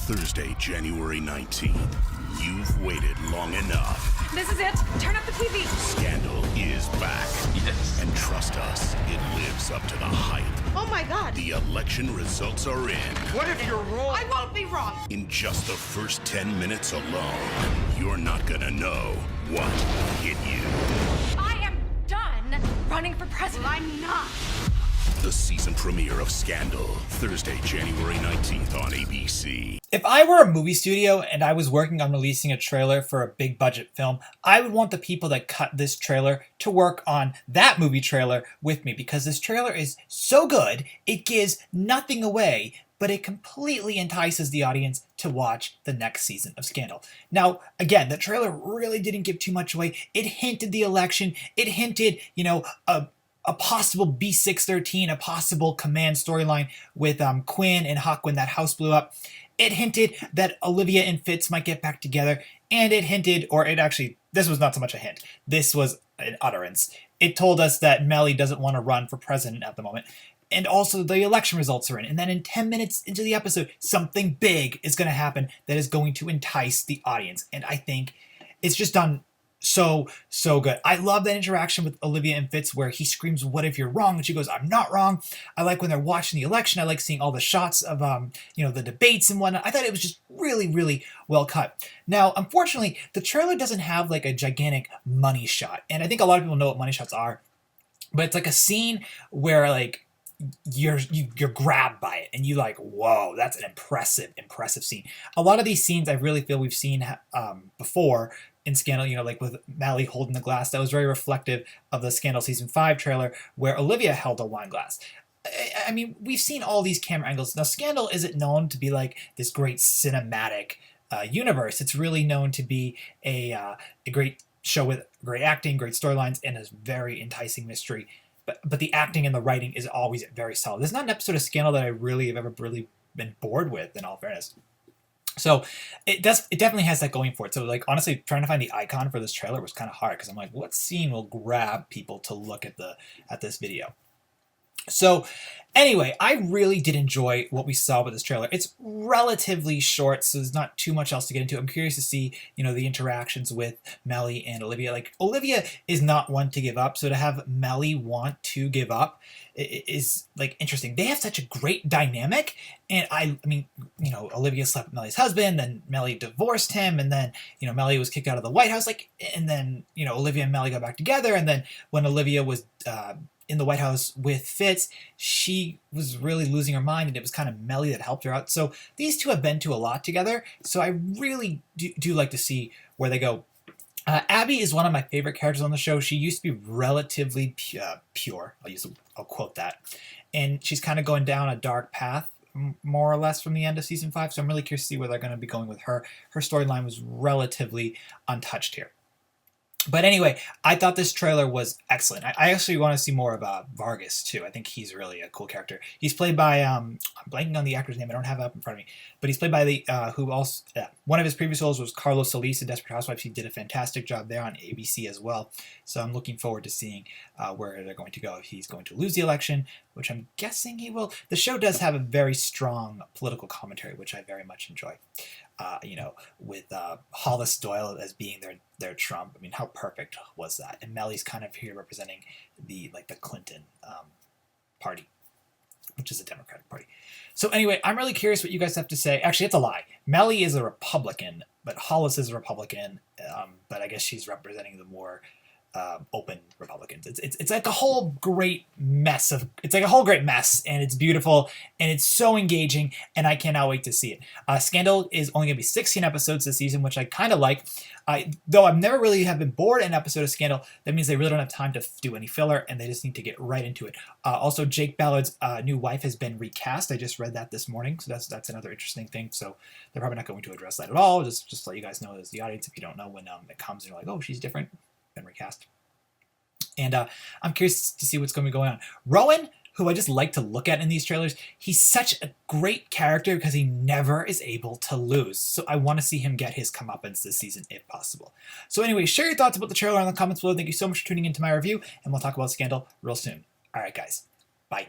Thursday, January 19th. You've waited long enough. This is it. Turn up the TV. Scandal is back. Yes. And trust us, it lives up to the hype. Oh my God. The election results are in. What if you're wrong? I won't be wrong. In just the first 10 minutes alone, you're not gonna know what hit you. I am done running for president. I'm not. The season premiere of Scandal, Thursday, January 19th on ABC. If I were a movie studio and I was working on releasing a trailer for a big budget film, I would want the people that cut this trailer to work on that movie trailer with me, because this trailer is so good, it gives nothing away, but it completely entices the audience to watch the next season of Scandal. Now, again, the trailer really didn't give too much away. It hinted the election. It hinted, a possible B613, a possible command storyline with Quinn and Huck when that house blew up. It hinted that Olivia and Fitz might get back together, and it hinted, this was not so much a hint, this was an utterance. It told us that Mellie doesn't want to run for president at the moment, and also the election results are in. And then in 10 minutes into the episode, something big is going to happen that is going to entice the audience, and I think it's just done so good. I love that interaction with Olivia and Fitz where he screams, "What if you're wrong?" and she goes, "I'm not wrong." I like when they're watching the election. I like seeing all the shots of the debates and whatnot. I thought it was just really well cut. Now, unfortunately, the trailer doesn't have like a gigantic money shot, and I think a lot of people know what money shots are, but it's like a scene where like you're grabbed by it and you like, whoa, that's an impressive scene. A lot of these scenes I really feel we've seen before in Scandal, like with Mellie holding the glass. That was very reflective of the Scandal Season 5 trailer where Olivia held a wine glass. I mean, we've seen all these camera angles. Now, Scandal isn't known to be like this great cinematic universe. It's really known to be a great show with great acting, great storylines, and a very enticing mystery. But the acting and the writing is always very solid. There's not an episode of Scandal that I really have ever really been bored with, in all fairness. So it definitely has that going for it. So like honestly, trying to find the icon for this trailer was kind of hard because I'm like, what scene will grab people to look at this video? So anyway, I really did enjoy what we saw with this trailer. It's relatively short, so there's not too much else to get into. I'm curious to see, the interactions with Mellie and Olivia. Like, Olivia is not one to give up, so to have Mellie want to give up is like interesting. They have such a great dynamic, and I mean, Olivia slept with Mellie's husband, then Mellie divorced him, and then, Mellie was kicked out of the White House, and then, Olivia and Mellie got back together, and then when Olivia was in the White House with Fitz, she was really losing her mind, and it was kind of Mellie that helped her out. So these two have been to a lot together, so I really do like to see where they go. Abby is one of my favorite characters on the show. She used to be relatively pure. I'll quote that. And she's kind of going down a dark path, more or less, from the end of Season 5, so I'm really curious to see where they're going to be going with her. Her storyline was relatively untouched here. But anyway, I thought this trailer was excellent. I actually want to see more of Vargas, too. I think he's really a cool character. He's played by, I'm blanking on the actor's name. I don't have it up in front of me. But he's played by one of his previous roles was Carlos Solis in Desperate Housewives. He did a fantastic job there on ABC as well. So I'm looking forward to seeing where they're going to go. If he's going to lose the election, which I'm guessing he will. The show does have a very strong political commentary, which I very much enjoy. With Hollis Doyle as being their Trump. I mean, how perfect was that? And Mellie's kind of here representing the Clinton party, which is a Democratic party. So anyway, I'm really curious what you guys have to say. Actually, it's a lie. Mellie is a Republican, but Hollis is a Republican. But I guess she's representing the more open Republicans. It's like a whole great mess and it's beautiful and it's so engaging, and I cannot wait to see it. Scandal is only going to be 16 episodes this season, which I kind of like. Though I've never really have been bored in an episode of Scandal, that means they really don't have time to do any filler, and they just need to get right into it. Also, Jake Ballard's new wife has been recast. I just read that this morning, so that's another interesting thing. So they're probably not going to address that at all. Just let you guys know as the audience, if you don't know, when it comes and you're like, oh, she's different, been recast. And I'm curious to see what's going to be going on. Rowan, who I just like to look at in these trailers, he's such a great character because he never is able to lose. So I want to see him get his comeuppance this season if possible. So anyway, share your thoughts about the trailer in the comments below. Thank you so much for tuning into my review, and we'll talk about Scandal real soon. All right, guys. Bye.